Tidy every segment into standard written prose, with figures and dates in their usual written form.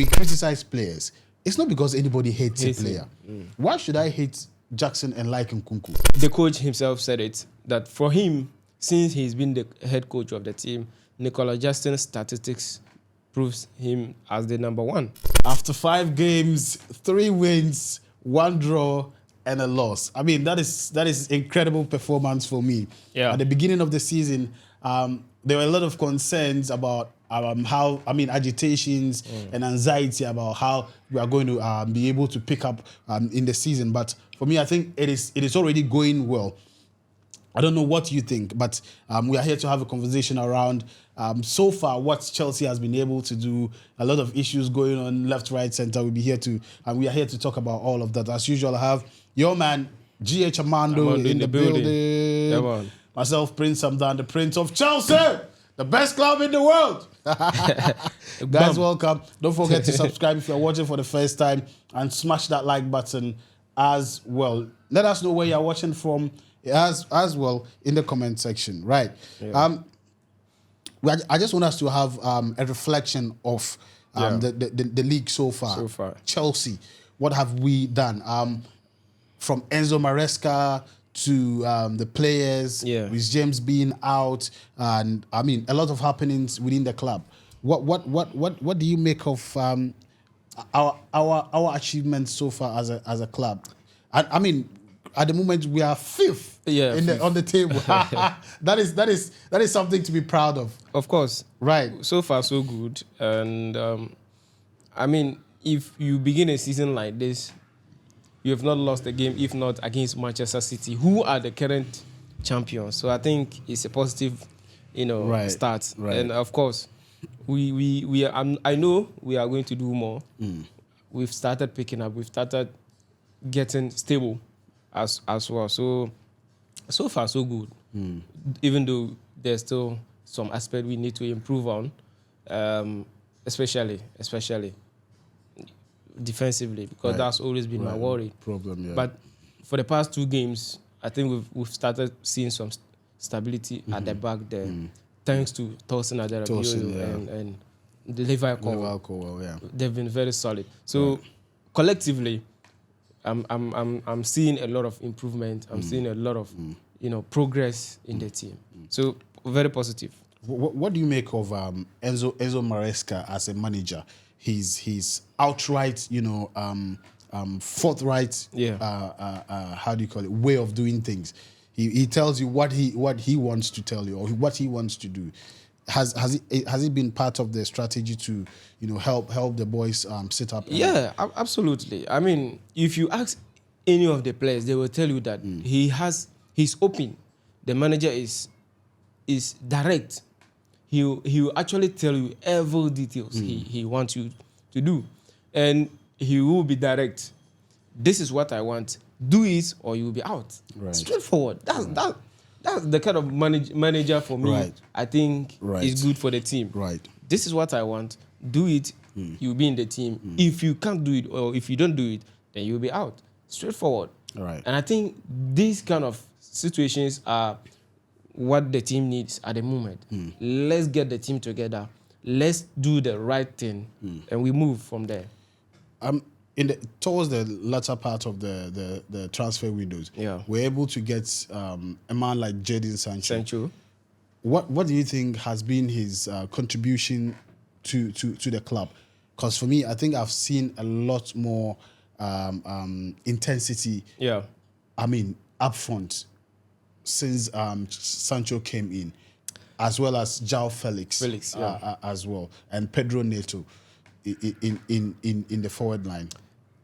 we criticize players, it's not because anybody hates a player. Why should I hate Jackson and like Nkunku? The coach himself said it, that for him, since he's been the head coach of the team, Nicola Jackson's statistics proves him as the number one. After 5 games, 3 wins, 1 draw, and a loss. I mean, that is incredible performance for me. Yeah. At the beginning of the season, there were a lot of concerns about agitations and anxiety about how we are going to be able to pick up in the season. But for me, I think it is already going well. I don't know what you think, but we are here to have a conversation around so far what Chelsea has been able to do. A lot of issues going on left, right, center. We are here to talk about all of that. As usual, I have your man GH Amando in the building. Come on. Myself, Prince Samdan, the Prince of Chelsea, the best club in the world. Guys, welcome. Don't forget to subscribe if you're watching for the first time and smash that like button as well. Let us know where you're watching from as well in the comment section. Right. Yeah. I just want us to have a reflection of the league so far. So far. Chelsea, what have we done? From Enzo Maresca to the players, with James being out, and I mean a lot of happenings within the club. What do you make of our achievements so far as a club? I mean, at the moment we are 5th on the table. that is something to be proud of. Of course. Right. So far, so good. And I mean, if you begin a season like this, you have not lost a game, if not against Manchester City, who are the current champions. So I think it's a positive, start. Right. And of course, we are, I know we are going to do more. We've started picking up. We've started getting stable as well. So far, so good. Even though there's still some aspect we need to improve on, especially defensively, because that's always been my worry. Problem, yeah. But for the past 2 games, I think we've started seeing some stability at the back there, thanks to Tosin Adarabioyo and the Liverpool. They've been very solid. So collectively, I'm seeing a lot of improvement. I'm seeing a lot of progress in the team. So very positive. What do you make of Enzo Maresca as a manager? He's outright, forthright. How do you call it? Way of doing things. He tells you what he wants to tell you or what he wants to do. Has it been part of the strategy to help the boys sit up? Yeah, absolutely. I mean, if you ask any of the players, they will tell you that he's open. The manager is direct. He will actually tell you every details he wants you to do, and he will be direct. This is what I want. Do it, or you will be out. Right. Straightforward. That's the kind of manager for me. Right. I think is good for the team. Right. This is what I want. Do it. You'll be in the team. If you can't do it, or if you don't do it, then you'll be out. Straightforward. Right. And I think these kind of situations are what the team needs at the moment. Let's get the team together. Let's do the right thing, and we move from there. Towards the latter part of the transfer windows, we're able to get a man like Jadon Sancho. What do you think has been his contribution to the club? Because for me, I think I've seen a lot more intensity. Yeah. I mean, up front since Sancho came in, as well as João Felix as well, and Pedro Neto in the forward line.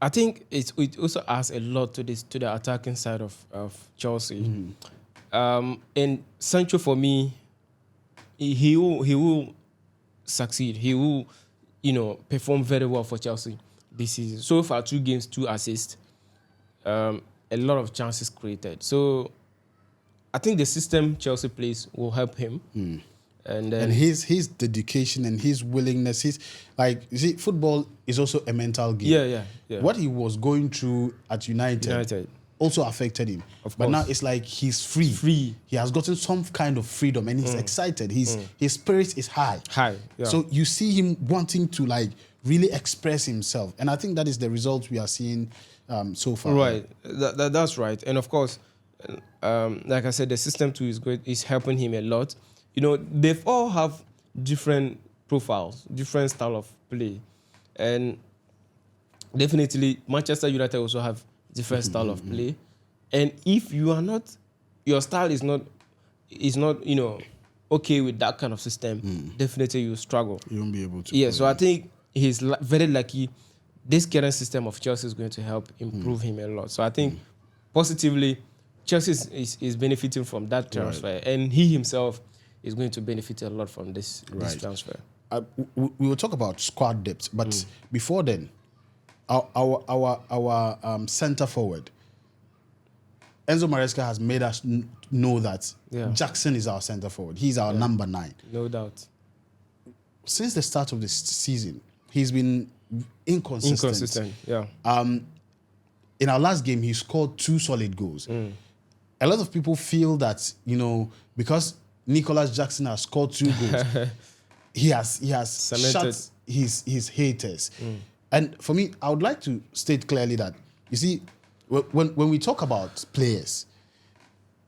I think it also adds a lot to the attacking side of Chelsea. And Sancho, for me, he will succeed. He will, perform very well for Chelsea this season. So far, 2 games, 2 assists, a lot of chances created. So I think the system Chelsea plays will help him. And his dedication and his willingness, football is also a mental game. Yeah. What he was going through at United also affected him. But now it's like he's free. He has gotten some kind of freedom and he's excited. His spirit is high. Yeah. So you see him wanting to really express himself. And I think that is the result we are seeing so far. Right, that's right. And of course, like I said, the system too is great. Is helping him a lot. You know, they've all have different profiles, different style of play, and definitely Manchester United also have different style of play. And if you are not, your style is not, you know, okay with that kind of system, definitely you struggle. You won't be able to. Yeah, so I think he's very lucky. This current system of Chelsea is going to help improve him a lot. So I think positively, Chelsea is benefiting from that transfer, and he himself is going to benefit a lot from this transfer. We will talk about squad depth, but before then, our center forward, Enzo Maresca has made us know that Jackson is our center forward. He's our number 9. No doubt. Since the start of this season, he's been inconsistent. Yeah. In our last game, he scored 2 solid goals. A lot of people feel that, you know, because Nicholas Jackson has scored 2 goals, he has shut his haters. And for me, I would like to state clearly that, you see, when we talk about players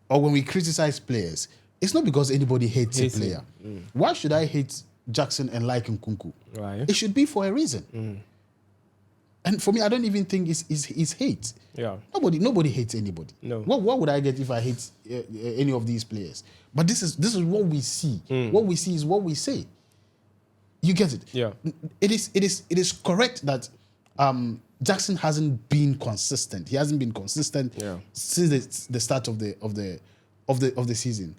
or when we criticize players, it's not because anybody hates a player. Why should I hate Jackson and like Nkunku? Right. It should be for a reason. And for me, I don't even think it's hate. Yeah. Nobody hates anybody. No. What would I get if I hate any of these players? But this is what we see. What we see is what we say. You get it? Yeah. It is correct that Jackson hasn't been consistent. He hasn't been consistent since the start of the season.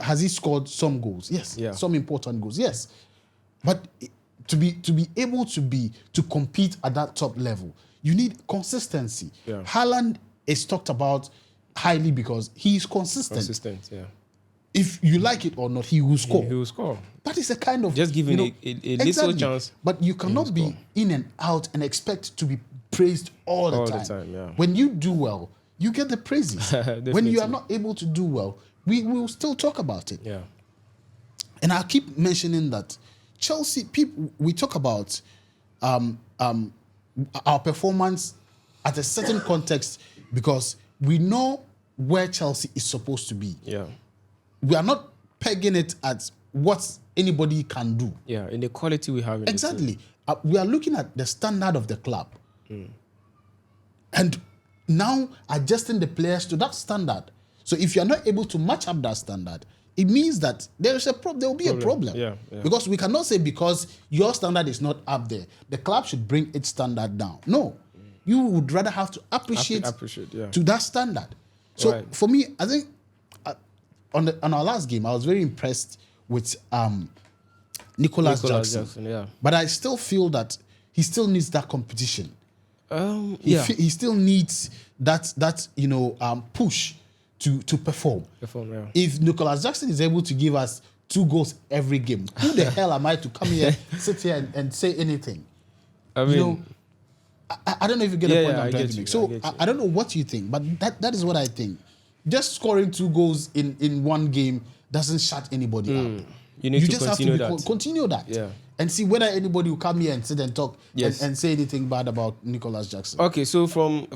Has he scored some goals? Yes. Yeah. Some important goals. Yes. But to be able to compete at that top level, you need consistency. Yeah. Haaland is talked about highly because he is consistent. Consistent, yeah. If you like it or not, he will score. He will score. That is a kind of just giving a little chance. But you cannot be in and out and expect to be praised all the time. Yeah. When you do well, you get the praises. When you are not able to do well, we will still talk about it. Yeah. And I'll keep mentioning that Chelsea people. We talk about our performance at a certain context because we know where Chelsea is supposed to be. Yeah. We are not pegging it at what anybody can do. Yeah, in the quality we have in Exactly. We are looking at the standard of the club. And now adjusting the players to that standard. So if you are not able to match up that standard, it means that there is a there will be a problem. Yeah. Because we cannot say because your standard is not up there, the club should bring its standard down. No. You would rather have to appreciate to that standard. So for me, I think on our last game, I was very impressed with Nicholas Jackson. But I still feel that he still needs that competition. He still needs that push to perform. If Nicholas Jackson is able to give us 2 goals every game, who the hell am I to come here, sit here and say anything? I mean, I don't know if you get the point I'm trying to make. So I don't know what you think, but that is what I think. Just scoring 2 goals in one game doesn't shut anybody up. You need to continue that. Yeah. And see whether anybody will come here and sit and talk and say anything bad about Nicholas Jackson. Okay, so from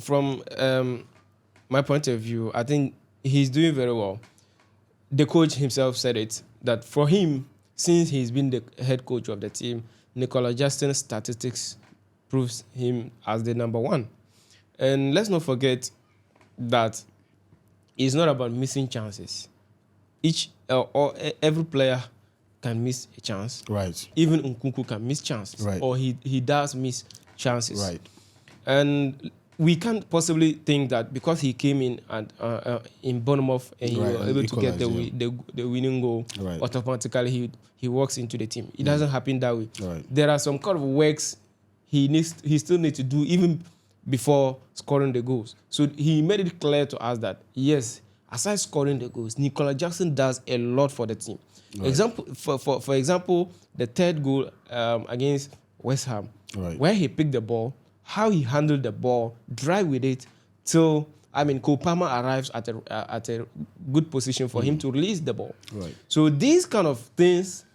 my point of view, I think he's doing very well. The coach himself said it, that for him, since he's been the head coach of the team, Nicholas Jackson's statistics proves him as the number 1. And let's not forget that it's not about missing chances. Every player can miss a chance. Right. Even Nkunku can miss chances. Right. Or he does miss chances. Right. And we can't possibly think that because he came in in Bournemouth and he was able to get the winning goal, automatically he walks into the team. It doesn't happen that way. Right. There are some kind of works he still needs to do even before scoring the goals. So he made it clear to us that yes, aside scoring the goals, Nicholas Jackson does a lot for the team. Right. For example, the 3rd goal against West Ham, where he picked the ball, how he handled the ball, drive with it till Cole Palmer arrives at a good position for him to release the ball. Right. So these kind of things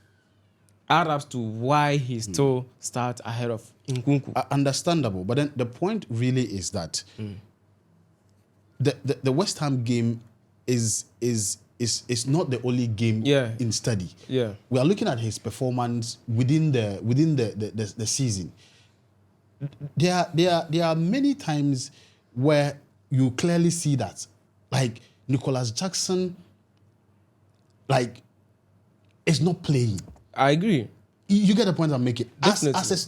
add up to why he still starts ahead of Nkunku. Understandable, but then the point really is that the West Ham game is not the only game in study. Yeah, we are looking at his performance within the season. There are many times where you clearly see that, like Nicholas Jackson, like is not playing. I agree. You get the point I'm making. Definitely.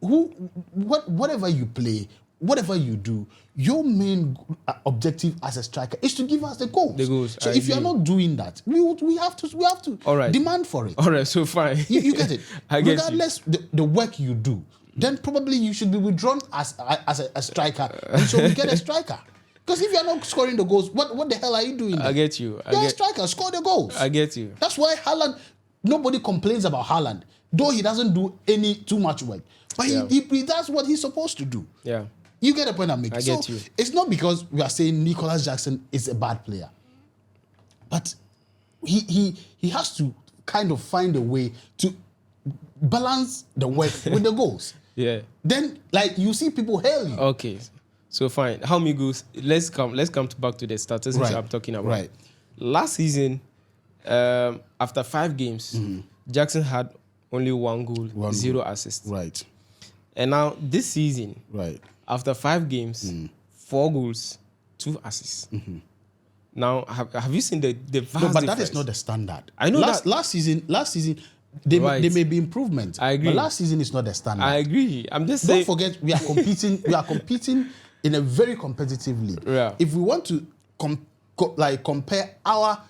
Whatever you play, whatever you do, your main objective as a striker is to give us the goals. The goals. So I if you are agree. not doing that, we have to All right. demand for it. All right, so fine. You get it. I get Regardless the work you do, then probably you should be withdrawn as a striker, and so we get a striker. Because if you are not scoring the goals, what the hell are you doing there? I get you. You're a striker. Score the goals. I get you. That's why Haaland. Nobody complains about Haaland, though he doesn't do too much work, but he does what he's supposed to do. Yeah. You get the point I'm making. I get you. It's not because we are saying Nicholas Jackson is a bad player, but he has to kind of find a way to balance the work with the goals. Yeah. Then, like, you see people hail you. Okay. So fine. How many goals? Let's come back to the statistics I'm talking about. Right. Last season, after 5 games, Jackson had only 1 goal, 0 assists. Right. And now this season, Right. after 5 games, 4 goals, 2 assists. Now, have you seen the vast No, but that difference? is not the standard. I know that. Last season, there may be improvements. I agree. But last season is not the standard. I agree. I'm just Don't saying. forget, we are competing. We are competing in a very competitive league. Yeah. If we want to compare our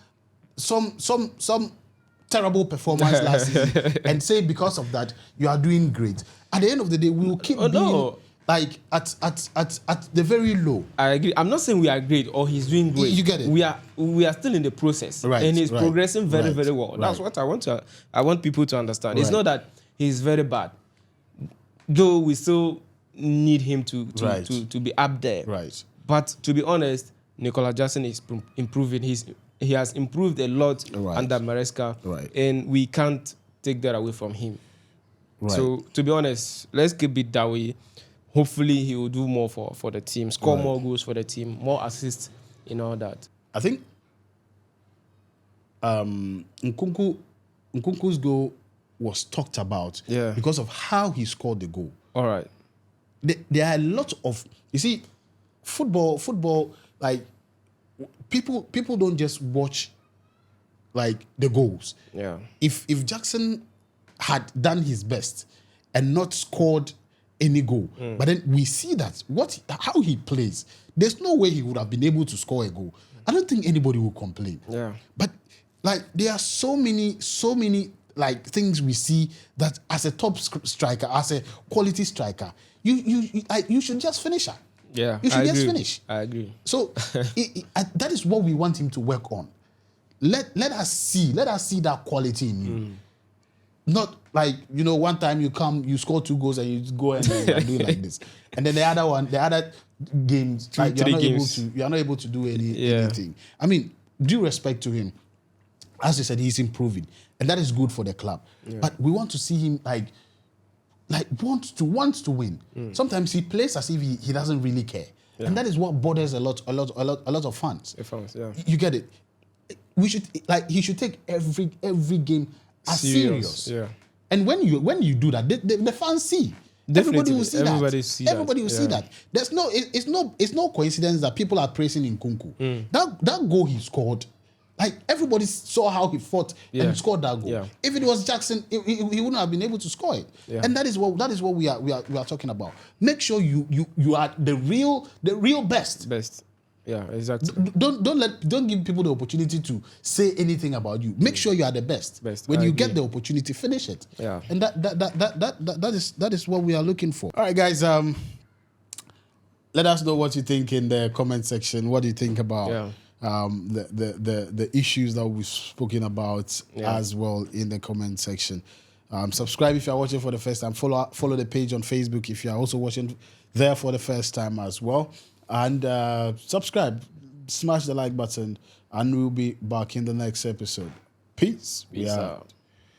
some terrible performance last season and say because of that you are doing great, at the end of the day we will keep being like at the very low. I agree. I'm not saying we are great or he's doing great. You get it. We are still in the process, Right, and he's right, progressing very, right, very well. That's right. what I want people to understand. It's Right. not that he's very bad, though. We still need him to Right. to be up there. Right. But to be honest, Nicolas Jackson is improving. He has improved a lot Right. under Maresca, Right. and we can't take that away from him. Right. So to be honest, let's keep it that way. Hopefully he will do more for the team, score Right. more goals for the team, more assists, and all that. I think Nkunku's goal was talked about because of how he scored the goal. All right. There are a lot of, you see, football, like people don't just watch like the goals. Yeah. If Jackson had done his best and not scored any goal, but then we see that how he plays, there's no way he would have been able to score a goal. I don't think anybody will complain. Yeah. But like there are so many like things we see that as a top striker, as a quality striker, you should just finish her. Yeah. You should I just agree. finish. I agree. So that is what we want him to work on. Let us see that quality in you. Not like, one time you score 2 goals and you go and do it like this, and then the other games, like you are not able to do anything. I mean, due respect to him, as you said, he's improving, and that is good for the club. Yeah. But we want to see him like wants to win. Sometimes he plays as if he doesn't really care, and that is what bothers a lot of fans. Yeah. You get it. He should take every game as serious. Yeah. And when you do that, the fans see. Definitely. Everybody will see that. Everybody will see Yeah. that. It's no coincidence that people are praising Nkunku. That goal he scored, like everybody saw how he fought and scored that goal. Yeah. If it was Jackson, he wouldn't have been able to score it. Yeah. And that is what we are talking about. Make sure you are the real best. Best. Yeah, exactly. Don't give people the opportunity to say anything about you. Make sure you are the best. When you get the opportunity, finish it. Yeah. And that is what we are looking for. All right, guys. Let us know what you think in the comment section. What do you think about the issues that we've spoken about as well in the comment section? Subscribe if you are watching for the first time. Follow the page on Facebook if you are also watching there for the first time as well. And subscribe, smash the like button, and we'll be back in the next episode. Peace. Peace out.